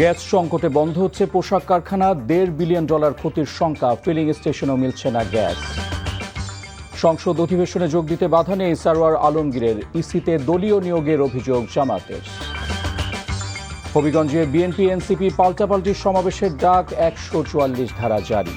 Gas সংকটে বন্ধ হচ্ছে পোশাক কারখানা, $1.5 বিলিয়ন ক্ষতির শঙ্কা, ফিলিং স্টেশনও মিলছে না গ্যাস। সংসদ অধিবেশনে যোগ দিতে বাধা নেই সারওয়ার আলমগীরের, ইসিতে দলীয় নিয়োগের অভিযোগ জামাতের। হবিগঞ্জে বিএনপি এনসিপি পাল্টাপাল্টির সমাবেশের ডাক, 144 ধারা জারি।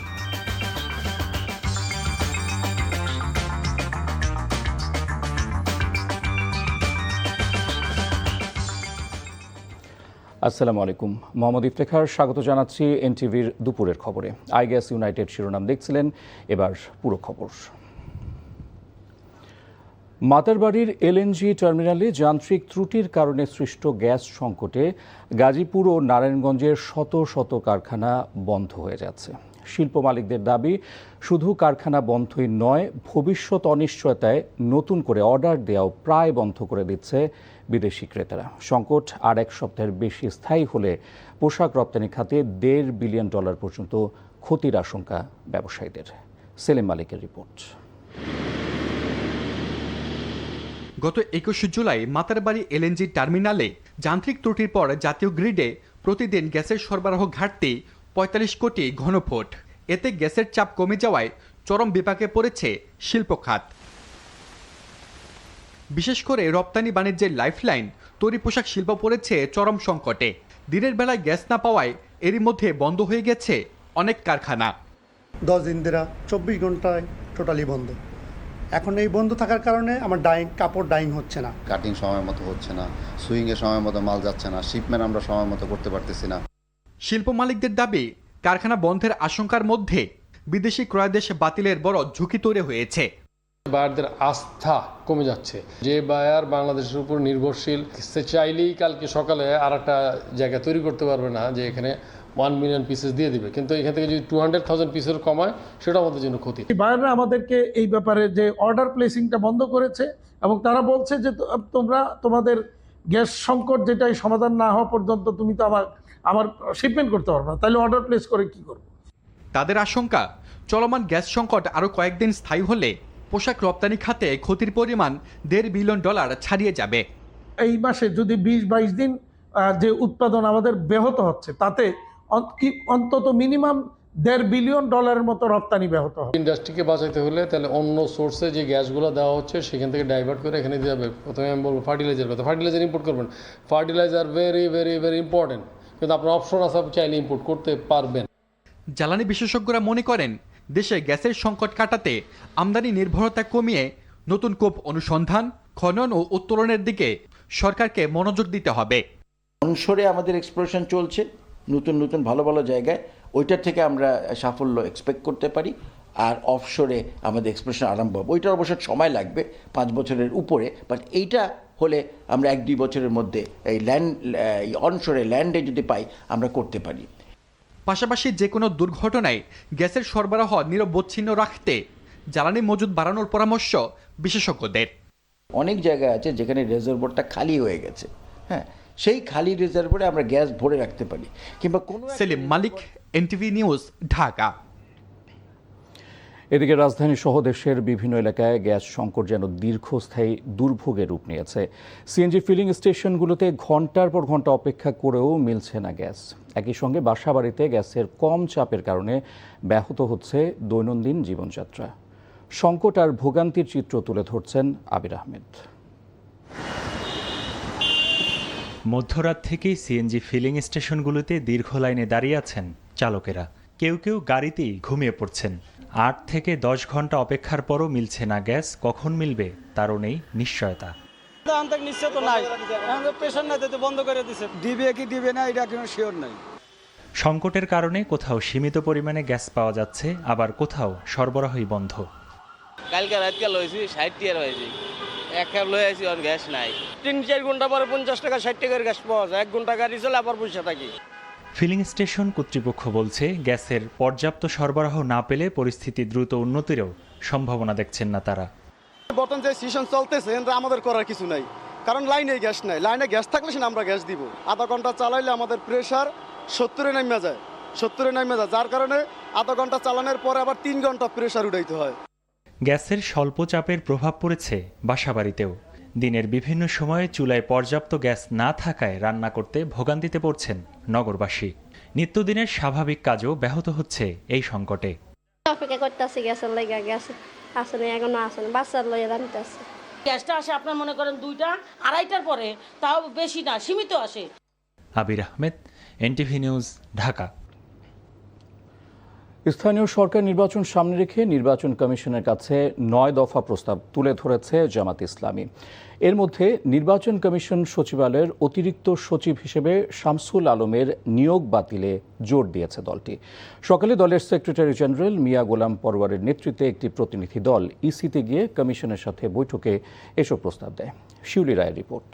আসসালামু আলাইকুম, মোহাম্মদ ইফতেখার স্বাগত জানাচ্ছি এনটিভির দুপুরের খবরে। আইগ্যাস ইউনাইটেড শিরোনাম দেখছিলেন, এবার পুরো খবর। মাতারবাড়ির এলএনজি টার্মিনালে যান্ত্রিক ত্রুটির কারণে সৃষ্ট গ্যাস সংকটে গাজীপুর ও নারায়ণগঞ্জের শত শত কারখানা বন্ধ হয়ে যাচ্ছে। শিল্প মালিকদের দাবি, শুধু কারখানা বন্ধই নয়, ভবিষ্যৎ অনিশ্চয়তায় নতুন করে অর্ডার দেওয়াও প্রায় বন্ধ করে দিচ্ছে বিদেশি ক্রেতারা। সংকট আর এক সপ্তাহের বেশি স্থায়ী হলে পোশাক রপ্তানি খাতে $1.5 বিলিয়ন পর্যন্ত ক্ষতির আশঙ্কা ব্যবসায়ীদের। সেলিম মালিকের রিপোর্ট। গত 21 জুলাই মাতারবাড়ি এলএনজি টার্মিনালে যান্ত্রিক ত্রুটির পর জাতীয় গ্রিডে প্রতিদিন গ্যাসের সরবরাহ ঘাটতি 45 কোটি ঘনফুট। এতে গ্যাসের চাপ কমে যাওয়ায় চরম বিপাকে পড়েছে শিল্প খাত। বিশেষ করে রপ্তানি বাণিজ্যের লাইফলাইন তৈরি পোশাক শিল্প পড়েছে চরম সংকটে। দিনের বেলায় গ্যাস না পাওয়ায় এরই মধ্যে বন্ধ হয়ে গেছে অনেক কারখানা। 10 দিন ধরে 24 ঘন্টায় টোটালি বন্ধ। এখন এই বন্ধ থাকার কারণে আমার কাপড় ডাইং হচ্ছে না, কাটিং সময় মতো হচ্ছে না, সুইংয়ের সময় মতো মাল যাচ্ছে না, শিপমেন্ট আমরা সময় মতো করতে পারতেছি না। শিল্প মালিকদের দাবি, কারখানা বন্ধের আশঙ্কার মধ্যে বিদেশি ক্রয়াদেশ বাতিলের বড় ঝুঁকি তৈরি হয়েছে। বায়ারদের আস্থা কমে যাচ্ছে। যে বায়ার বাংলাদেশের উপর নির্ভরশীল, সে চাইলেই কালকে সকালে আর একটা জায়গা তৈরি করতে পারবে না যে এখানে 1 মিলিয়ন পিসেস দিয়ে দিবে, কিন্তু এখান থেকে যদি 200,000 পিসের কমায় সেটা আমাদের জন্য ক্ষতি। বায়াররা আমাদেরকে এই ব্যাপারে যে অর্ডার প্লেসিংটা বন্ধ করেছে এবং তারা বলছে যে তোমরা তোমাদের গ্যাস সংকট যেটাই সমাধান না হওয়া পর্যন্ত তুমি তো আমার শিপমেন্ট করতে পারবে না, তাহলে অর্ডার প্লেস করে কি করবো। তাদের আশঙ্কা, চলমান গ্যাস সংকট আরও কয়েকদিন স্থায়ী হলে পোশাক রপ্তানি খাতে ক্ষতির পরিমাণ $1.5 বিলিয়ন ছাড়িয়ে যাবে। এই মাসে যদি 20-22 দিন যে উৎপাদন আমাদের ব্যাহত হচ্ছে, তাতে অন্তত মিনিমাম $1.5 বিলিয়ন মতো রপ্তানি ব্যাহত হবে। ইন্ডাস্ট্রিকে বাঁচাইতে হলে তাহলে অন্য সোর্সে যে গ্যাসগুলো দেওয়া হচ্ছে সেখান থেকে ডাইভার্ট করে এখানে দিয়ে যাবে। প্রথমে আমি বলবো ফার্টিলাইজার কথা, ফার্টিলাইজার ইম্পোর্ট করবেন। Fertiliser very very very important, কিন্তু আপনার অপশন আছে, আপনি চাইলে ইম্পোর্ট করতে পারবেন। জ্বালানি বিশেষজ্ঞরা মনে করেন, দেশে গ্যাসের সংকট কাটাতে আমদানি নির্ভরতা কমিয়ে নতুন কূপ অনুসন্ধান, খনন ও উত্তোলনের দিকে সরকারকে মনোযোগ দিতে হবে। অনশোরে আমাদের এক্সপ্লোরেশন চলছে নতুন নতুন ভালো ভালো জায়গায়, ওইটার থেকে আমরা সাফল্য এক্সপেক্ট করতে পারি। আর অফশোরে আমাদের এক্সপ্লোরেশন আরম্ভ হবে, ওইটার অবশ্য সময় লাগবে 5 বছরের উপরে, বাট এইটা হলে আমরা 1-2 বছরের মধ্যে এই অনশোরে ল্যান্ডে যদি পাই আমরা করতে পারি। পাশাপাশি যে কোনো দুর্ঘটনায় গ্যাসের সরবরাহ নিরবচ্ছিন্ন রাখতে জ্বালানি মজুদ বাড়ানোর পরামর্শ বিশেষজ্ঞদের। অনেক জায়গায় আছে যেখানে রিজার্ভারটা খালি হয়ে গেছে, হ্যাঁ, সেই খালি রিজার্ভারে আমরা গ্যাস ভরে রাখতে পারি। কিংবা কোনো সেলিম মালিক, এনটিভি নিউজ, ঢাকা। এদিকে রাজধানী সহ দেশের বিভিন্ন এলাকায় গ্যাস সংকট যেন দীর্ঘস্থায়ী দুর্ভোগের রূপ নিয়েছে। সিএনজি ফিলিং স্টেশনগুলোতে ঘন্টার পর ঘন্টা অপেক্ষা করেও মিলছে না গ্যাস। একই সঙ্গে বাসাবাড়িতে গ্যাসের কম চাপের কারণে ব্যাহত হচ্ছে দৈনন্দিন জীবনযাত্রা। সংকট আর ভোগান্তির চিত্র তুলে ধরছেন আবির আহমেদ। মধ্যরাত থেকেই সিএনজি ফিলিং স্টেশনগুলোতে দীর্ঘ লাইনে দাঁড়িয়ে আছেন চালকেরা। কেউ কেউ গাড়িতেই ঘুমিয়ে পড়ছেন। 8 থেকে 10 ঘন্টা অপেক্ষার পরও মিলছে না গ্যাস। কখন মিলবে তারও নেই নিশ্চয়তা। সংকটের কারণে কোথাও সীমিত পরিমাণে গ্যাস পাওয়া যাচ্ছে, আবার কোথাও সরবরাহই বন্ধ। কালকে রাতকে লইছি 60 টাকা হয়েছে, এক ক্যাব লই আছি, আর গ্যাস নাই। 3-4 ঘন্টা পরে 50 টাকা 60 টাকার গ্যাস পাওয়া যায়। 1 ঘন্টা গাড়ি চলে আবার বসে থাকি। ফিলিং স্টেশন কর্তৃপক্ষ বলছে, গ্যাসের পর্যাপ্ত সরবরাহ না পেলে পরিস্থিতি দ্রুত উন্নতিরও সম্ভাবনা দেখছেন না তারা। বর্তমান যে সিজন চলতেছে আমাদের করার কিছু নাই, কারণ লাইনে গ্যাস নাই। লাইনে গ্যাস থাকলে সেটা আমরা গ্যাস দিব। আধা ঘন্টা চালাইলে আমাদের প্রেশার 70-এ নেমে যায়, যার কারণে আধা ঘন্টা চালানোর পরে আবার 3 ঘন্টা প্রেশার উঠাইতে হয়। গ্যাসের স্বল্প চাপের প্রভাব পড়েছে বাসাবাড়িতেও। দিনের বিভিন্ন সময়ে চুলায় পর্যাপ্ত গ্যাস না থাকায় রান্না করতে ভোগান্তিতে পড়ছেন নগরবাসী। নিত্যদিনের স্বাভাবিক কাজও ব্যাহত হচ্ছে এই সংকটে। অপেক্ষা করতেছি গ্যাসের লেগে, গ্যাস আসেনি, এখনো আসেনি, বাচ্চার লইয়া রান্তাছে। গ্যাসটা আসে আপনার মনে করেন 2টা 2:30টার পরে, তাও বেশি না, সীমিত আসে। আবির আহমেদ, এনটিভি নিউজ, ঢাকা। স্থানীয় সরকার নির্বাচন সামনে রেখে নির্বাচন কমিশনের কাছে 9 দফা প্রস্তাব তুলে ধরেছে জামাত ইসলামী। এর মধ্যে নির্বাচন কমিশন সচিবালয়ের অতিরিক্ত সচিব হিসেবে শামসুল আলমের নিয়োগ বাতিলে জোর দিয়েছে দলটি। সকালে দলের সেক্রেটারি জেনারেল মিয়া গোলাম পরওয়ারের নেতৃত্বে একটি প্রতিনিধি দল ইসিতে গিয়ে কমিশনের সাথে বৈঠকে এসব প্রস্তাব দেয়। শিউলি রায়ের রিপোর্ট।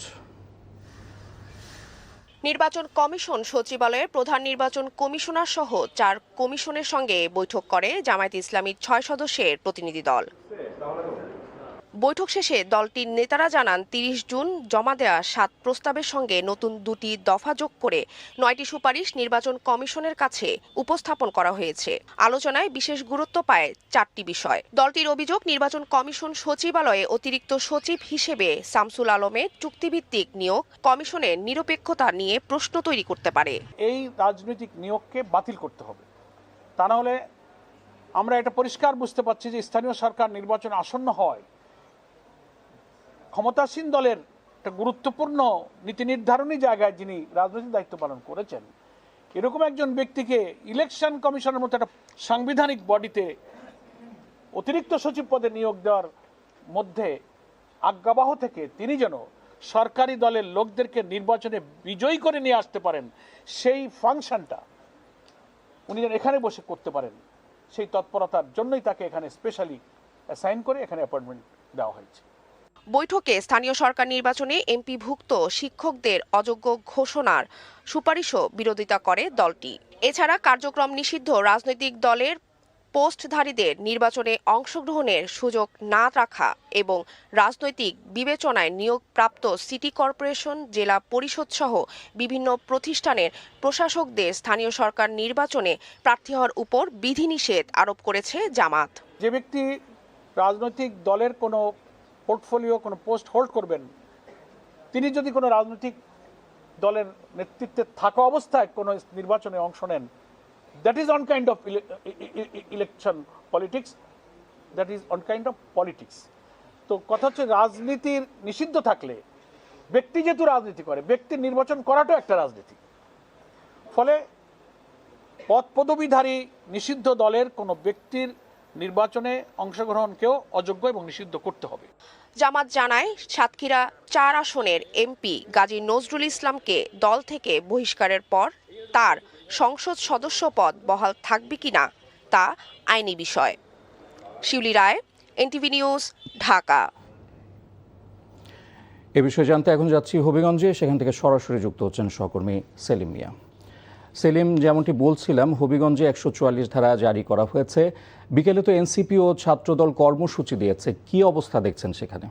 নির্বাচন কমিশন সচিবালয়ের প্রধান নির্বাচন কমিশনার সহ 4 কমিশনের সঙ্গে বৈঠক করে জামায়াত ইসলামীর 6 সদস্যের প্রতিনিধি দল। বৈঠক শেষে দলটির নেতারা জানান 30 জুন জমা দেওয়া 7 প্রস্তাবের সঙ্গে নতুন 2টি দফা যোগ করে 9টি সুপারিশ নির্বাচন কমিশনের কাছে উপস্থাপন করা হয়েছে। আলোচনায় বিশেষ গুরুত্ব পায় 4টি বিষয়। দলটির অভিযোগ, নির্বাচন কমিশন সচিবালয়ে অতিরিক্ত সচিব হিসেবে শামসুল আলমের চুক্তিভিত্তিক নিয়োগ কমিশনের নিরপেক্ষতা নিয়ে প্রশ্ন তৈরি করতে পারে। এই রাজনৈতিক নিয়োগকে বাতিল করতে হবে, তা না হলে আমরা এটা পরিষ্কার বুঝতে পারছি যে স্থানীয় সরকার নির্বাচন আসন্ন হয়, ক্ষমতাসীন দলের একটা গুরুত্বপূর্ণ নীতি নির্ধারণী জায়গায় যিনি রাজনৈতিক দায়িত্ব পালন করেছেন, এরকম একজন ব্যক্তিকে ইলেকশন কমিশনের মতো একটা সাংবিধানিক বডিতে অতিরিক্ত সচিব পদে নিয়োগ দেওয়ার মধ্যে আজ্ঞাবহ থেকে তিনি যেন সরকারি দলের লোকদেরকে নির্বাচনে বিজয়ী করে নিয়ে আসতে পারেন, সেই ফাংশনটা উনি যেন এখানে বসে করতে পারেন, সেই তৎপরতার জন্যই তাকে এখানে স্পেশালি অ্যাসাইন করে এখানে অ্যাপয়েন্টমেন্ট দেওয়া হয়েছে। বৈঠকে স্থানীয় সরকার নির্বাচনে এমপিভুক্ত শিক্ষকদের অযোগ্য ঘোষণার সুপারিশও বিরোধিতা করে দলটি। এছাড়া কার্যক্রম নিষিদ্ধ রাজনৈতিক দলের পোস্টধারীদের নির্বাচনে অংশগ্রহণের সুযোগ না রাখা এবং রাজনৈতিক বিবেচনায় নিয়োগপ্রাপ্ত সিটি কর্পোরেশন, জেলা পরিষদ সহ বিভিন্ন প্রতিষ্ঠানের প্রশাসকদের স্থানীয় সরকার নির্বাচনে প্রার্থী হওয়ার উপর বিধিনিষেধ আরোপ করেছে জামাত। যে ব্যক্তি রাজনৈতিক দলের কোনো পোর্টফোলিও, কোনো পোস্ট হোল্ড করবেন, তিনি যদি কোনো রাজনৈতিক দলের নেতৃত্বে থাকা অবস্থায় কোনো নির্বাচনে অংশ নেন, that is on kind of election politics, that is on kind of politics. তো কথা হচ্ছে, রাজনীতির নিষিদ্ধ থাকলে ব্যক্তি যেহেতু রাজনীতি করে, ব্যক্তির নির্বাচন করাটাও একটা রাজনীতি। ফলে পদ পদবীধারী নিষিদ্ধ দলের কোনো ব্যক্তির নির্বাচনে অংশগ্রহণকেও অযোগ্য এবং নিষিদ্ধ করতে হবে। জামাত জানায়, সাতক্ষীরা 4 আসনের এমপি গাজী নজরুল ইসলামকে দল থেকে বহিষ্কারের পর তার সংসদ সদস্য পদ বহাল থাকবে কিনা তা আইনি বিষয়। শিউলি রায়, এনটিভি নিউজ, ঢাকা। এ বিষয়ে জানতে এখন যাচ্ছি হবিগঞ্জে, সেখান থেকে সরাসরি যুক্ত হচ্ছেন সহকর্মী সেলিম মিয়া। সেলিম, যেমনটি বলছিলাম, হবিগঞ্জে 144 ধারা জারি করা হয়েছে। বিকেলে তো এনসিপি ও ছাত্রদল কর্মসূচি দিয়েছে, কি অবস্থা দেখছেন সেখানে?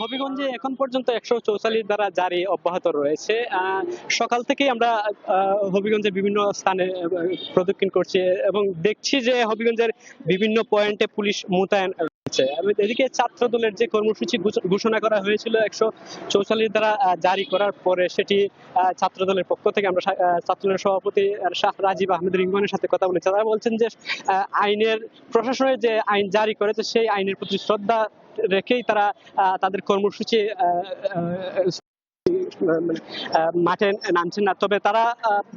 হবিগঞ্জে এখন পর্যন্ত 144 ধারা জারি অব্যাহত রয়েছে। সকাল থেকেই আমরা হবিগঞ্জের বিভিন্ন স্থানে প্রদক্ষিণ করছি এবং দেখছি যে হবিগঞ্জের বিভিন্ন পয়েন্টে পুলিশ মোতায়েন রয়েছে। এদিকে ছাত্র দলের যে কর্মসূচি ঘোষণা করা হয়েছিল 144 ধারা জারি করার পরে, সেটি ছাত্র দলের পক্ষ থেকে আমরা ছাত্র দলের সভাপতি শাহ রাজীব আহমেদ রিঙ্গনের সাথে কথা বলেছি। তারা বলছেন যে আইনের, প্রশাসনের যে আইন জারি করেছে সেই আইনের প্রতি শ্রদ্ধা রেখেই তারা তাদের কর্মসূচি মাঠে নামছেন না। তবে তারা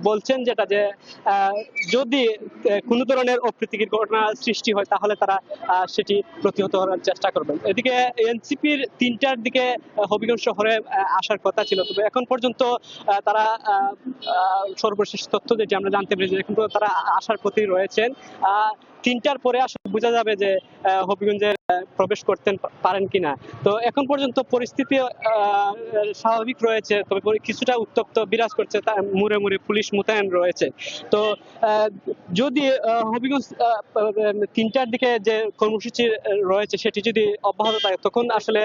বলছেন যেটা, যে যদি কোনো ধরনের অপ্রীতিকর ঘটনা সৃষ্টি হয় তাহলে তারা সেটি প্রতিহত করার চেষ্টা করবেন। এদিকে এনসিপির 3টার দিকে হবিগঞ্জ শহরে আসার কথা ছিল, তবে এখন পর্যন্ত তারা সর্বশেষ তথ্য যেটি আমরা জানতে পেরেছি, এখন পর্যন্ত তারা আসার পথেই রয়েছেন। 3টার পরে আসলে বোঝা যাবে যে হবিগঞ্জে প্রবেশ করতে পারেন কিনা। তো এখন পর্যন্ত পরিস্থিতি স্বাভাবিক রয়েছে, তবে কিছুটা উত্তপ্ত বিরাজ করছে, মুড়ে মুড়ে পুলিশ মোতায়েন রয়েছে। তো যদি হবিগঞ্জ 3টার দিকে যে কর্মসূচি রয়েছে সেটি যদি অব্যাহত থাকে, তখন আসলে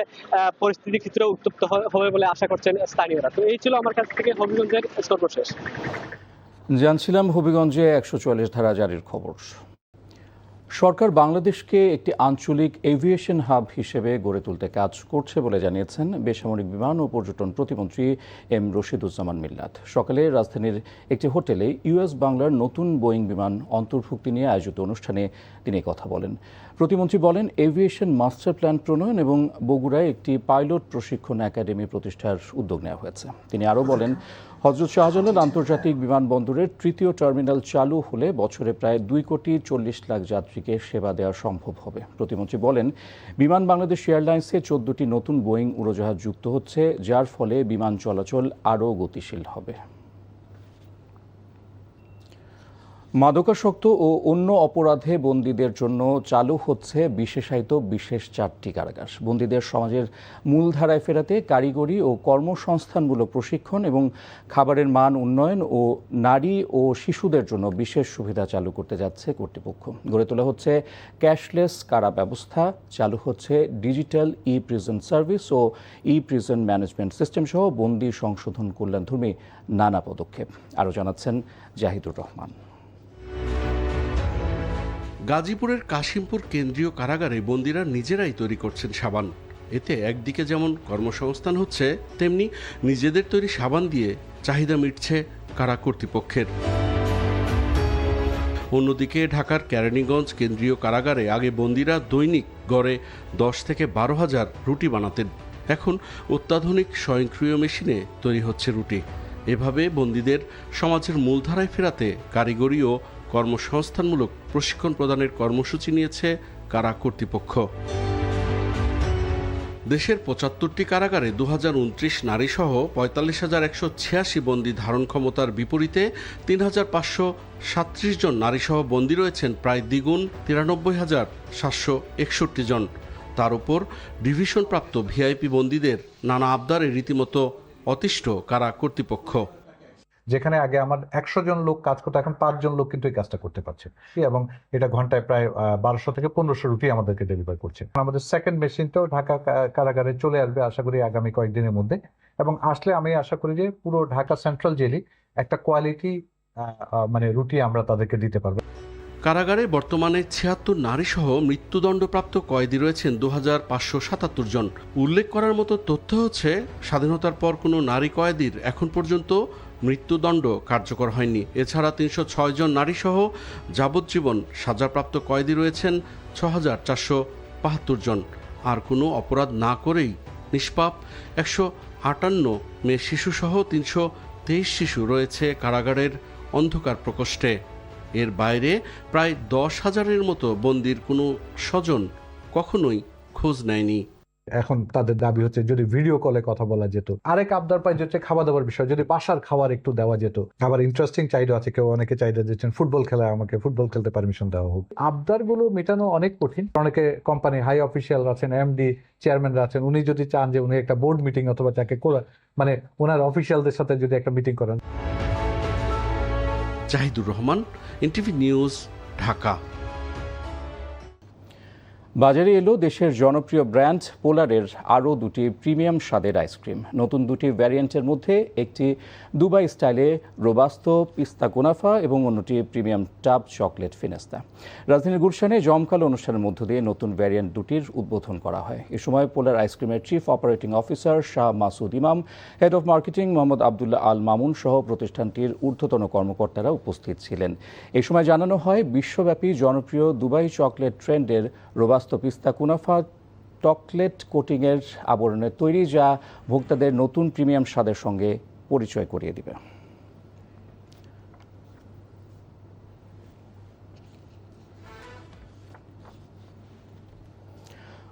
পরিস্থিতি কিছুটা উত্তপ্ত হবে বলে আশা করছেন স্থানীয়রা। তো এই ছিল আমার কাছ থেকে হবিগঞ্জের সর্বশেষ। জানছিলাম হবিগঞ্জে 144 ধারা জারির খবর। সরকার বাংলাদেশকে একটি আঞ্চলিক এভিয়েশন হাব হিসেবে গড়ে তুলতে কাজ করছে বলে জানিয়েছেন বেসামরিক বিমান ও পর্যটন প্রতিমন্ত্রী এম রশিদুজ্জামান মিল্লাত। সকালে রাজধানীর একটি হোটেলে ইউএস বাংলার নতুন বোয়িং বিমান অন্তর্ভুক্তি নিয়ে আয়োজিত অনুষ্ঠানে তিনি কথা বলেন। প্রতিমন্ত্রী বলেন, এভিয়েশন মাস্টার প্ল্যান প্রণয়ন এবং বগুড়ায় একটি পাইলট প্রশিক্ষণ একাডেমি প্রতিষ্ঠার উদ্যোগ নেওয়া হয়েছে। তিনি আরও বলেন, হযরত শাহজালাল আন্তর্জাতিক বিমানবন্দরের তৃতীয় টার্মিনাল চালু হলে বছরে প্রায় 2,40,00,000 যাত্রীকে সেবা দেওয়া সম্ভব হবে। প্রতিমন্ত্রী বলেন, বিমান বাংলাদেশ এয়ারলাইন্সে 14টি নতুন বোয়িং উড়োজাহাজ যুক্ত হচ্ছে, যার ফলে বিমান চলাচল আরও গতিশীল হবে। মাদকাসক্ত ও অন্য অপরাধে বন্দীদের জন্য চালু হচ্ছে বিশেষায়িত বিশেষ 4টি কারাগার। বন্দীদের সমাজের মূলধারায় ফেরাতে কারিগরি ও কর্মসংস্থানমূলক প্রশিক্ষণ এবং খাবারের মান উন্নয়ন ও নারী ও শিশুদের জন্য বিশেষ সুবিধা চালু করতে যাচ্ছে কর্তৃপক্ষ। গড়ে তোলা হচ্ছে ক্যাশলেস কারা ব্যবস্থা, চালু হচ্ছে ডিজিটাল ই প্রিজন সার্ভিস ও ই প্রিজন ম্যানেজমেন্ট সিস্টেম সহ বন্দী সংশোধন কল্যাণধর্মী নানা পদক্ষেপ। আরও জানাচ্ছেন জাহিদুর রহমান। গাজীপুরের কাশিমপুর কেন্দ্রীয় কারাগারে বন্দীরা নিজেরাই তৈরি করছেন সাবান। এতে একদিকে যেমন কর্মসংস্থান হচ্ছে, তেমনি নিজেদের তৈরি সাবান দিয়ে চাহিদা মিটছে কারা কর্তৃপক্ষের। অন্যদিকে ঢাকার কেরানীগঞ্জ কেন্দ্রীয় কারাগারে আগে বন্দীরা দৈনিক গড়ে 10 থেকে 12,000 রুটি বানাতেন। এখন অত্যাধুনিক স্বয়ংক্রিয় মেশিনে তৈরি হচ্ছে রুটি। এভাবে বন্দীদের সমাজের মূলধারায় ফেরাতে কারিগরি ও কর্মসংস্থানমূলক প্রশিক্ষণ প্রদানের কর্মসূচি নিয়েছে কারা কর্তৃপক্ষ। দেশের 75টি কারাগারে 2029 নারীসহ 45,186 বন্দী ধারণ ক্ষমতার বিপরীতে 3,537 জন নারীসহ বন্দী রয়েছেন প্রায় দ্বিগুণ 93,761 জন। তার উপর ডিভিশনপ্রাপ্ত ভিআইপি বন্দীদের নানা আবদারে রীতিমতো অতিষ্ঠ কারা কর্তৃপক্ষ। যেখানে আগে আমার 100 জন লোক কাজ করতো, এখন 5 জন লোক কিন্তু এই কাজটা করতে পারছে এবং এটা ঘন্টায় প্রায় 1200 থেকে 1500 রুটি আমাদেরকে ডেলিভার করছে। আমাদের সেকেন্ড মেশিনটাও ঢাকা কারাগারে চলে আসবে আশা করি আগামী কয়েকদিনের মধ্যে, এবং আসলে আমি আশা করি যে পুরো ঢাকা সেন্ট্রাল জেলে একটা কোয়ালিটি রুটি আমরা তাদেরকে দিতে পারবো। কারাগারে বর্তমানে 76 নারীসহ মৃত্যুদণ্ডপ্রাপ্ত কয়েদি রয়েছেন 2,577 জন। উল্লেখ করার মতো তথ্য হচ্ছে, স্বাধীনতার পর কোনো নারী কয়েদির এখন পর্যন্ত মৃত্যুদণ্ড কার্যকর হয়নি। এছাড়া 306 জন নারীসহ যাবজ্জীবন সাজাপ্রাপ্ত কয়েদি রয়েছেন 6,472 জন। আর কোনো অপরাধ না করেই নিষ্পাপ 158 মেয়ে শিশুসহ 323 শিশু রয়েছে কারাগারের অন্ধকার প্রকোষ্ঠে। এর বাইরে প্রায় 10,000-এর মতো বন্দীর কোনো স্বজন কখনোই খোঁজ নেয়নি। এখন তাদের দাবি হচ্ছে যদি ভিডিও কলে কথা বলা যেত। আরেক আবদার পাই হচ্ছে খাওয়া দাওয়ার বিষয়, যদি বাসার খাবার একটু দেওয়া যেত। আবার ইন্টারেস্টিং চাহিদা আছে, কেউ অনেকে চাহিদা দিচ্ছেন ফুটবল খেলায় আমাকে ফুটবল খেলতে পারমিশন দেওয়া হোক। আবদারগুলো মেটানো অনেক কঠিন। অনেকে কোম্পানি হাই অফিসিয়াল আছেন, এমডি চেয়ারম্যানরা আছেন, উনি যদি চান যে উনি একটা বোর্ড মিটিং অথবা তাকে ওনার অফিসিয়ালদের সাথে যদি একটা মিটিং করেন। Jahidur Rahman, NTV news, Dhaka. বাজারে এলো দেশের জনপ্রিয় ব্র্যান্ড পোলারের আরও 2টি প্রিমিয়াম স্বাদের আইসক্রিম। নতুন 2টি ভ্যারিয়েন্টের মধ্যে একটি দুবাই স্টাইলে রোবাস্তো পিস্তা কুনাফা এবং অন্যটি প্রিমিয়াম টাব চকলেট ফিনেস্তা। রাজধানীর গুলশানে জমকালো অনুষ্ঠানের মধ্য দিয়ে নতুন ভ্যারিয়েন্ট 2টির উদ্বোধন করা হয়। এ সময় পোলার আইসক্রিমের chief operating officer Shah Masud Imam, head of marketing Mohammad Abdullah Al Mamun সহ প্রতিষ্ঠানটির ঊর্ধ্বতন কর্মকর্তারা উপস্থিত ছিলেন। এ সময় জানানো হয়, বিশ্বব্যাপী জনপ্রিয় দুবাই চকলেট ট্রেন্ডের রোবাস্তো পিস্তা কুনাফা চকলেট কোটিংয়ের আবরণে তৈরি, যা ভোক্তাদের নতুন প্রিমিয়াম স্বাদের সঙ্গে পরিচয় করিয়ে দিবে।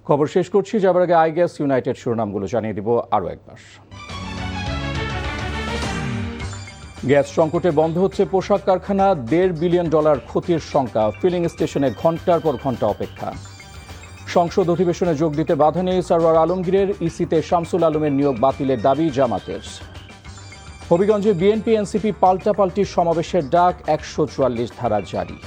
খবর শেষ করছি, যাবার আগে আইগ্যাস ইউনাইটেড শিরোনামগুলো জানিয়ে দিব আরও একবার। গ্যাস সংকটে বন্ধ হচ্ছে পোশাক কারখানা, $1.5 বিলিয়ন ক্ষতির শঙ্কা, ফিলিং স্টেশনে ঘন্টার পর ঘন্টা অপেক্ষা। সংসদ অধিবেশনে যোগ দিতে বাধা নেই সরওয়ার আলমগীরের, ইসিতে শামসুল আলমের নিয়োগ বাতিলের দাবি জামাতের। হবিগঞ্জে বিএনপি এনসিপি পাল্টাপাল্টি সমাবেশের ডাক, 144 ধারা জারি।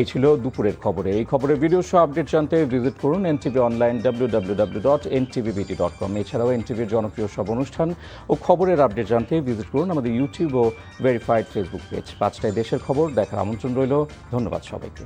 এই ছিল দুপুরের খবরে। এই খবরের ভিডিও সহ আপডেট জানতে ভিজিট করুন NTV অনলাইন www.ntvbt.com। এছাড়াও এনটিভির জনপ্রিয় সব অনুষ্ঠান ও খবরের আপডেট জানতে ভিজিট করুন আমাদের ইউটিউব ও ভেরিফাইড ফেসবুক পেজ। 5টায় দেশের খবর দেখার আমন্ত্রণ রইল। ধন্যবাদ সবাইকে।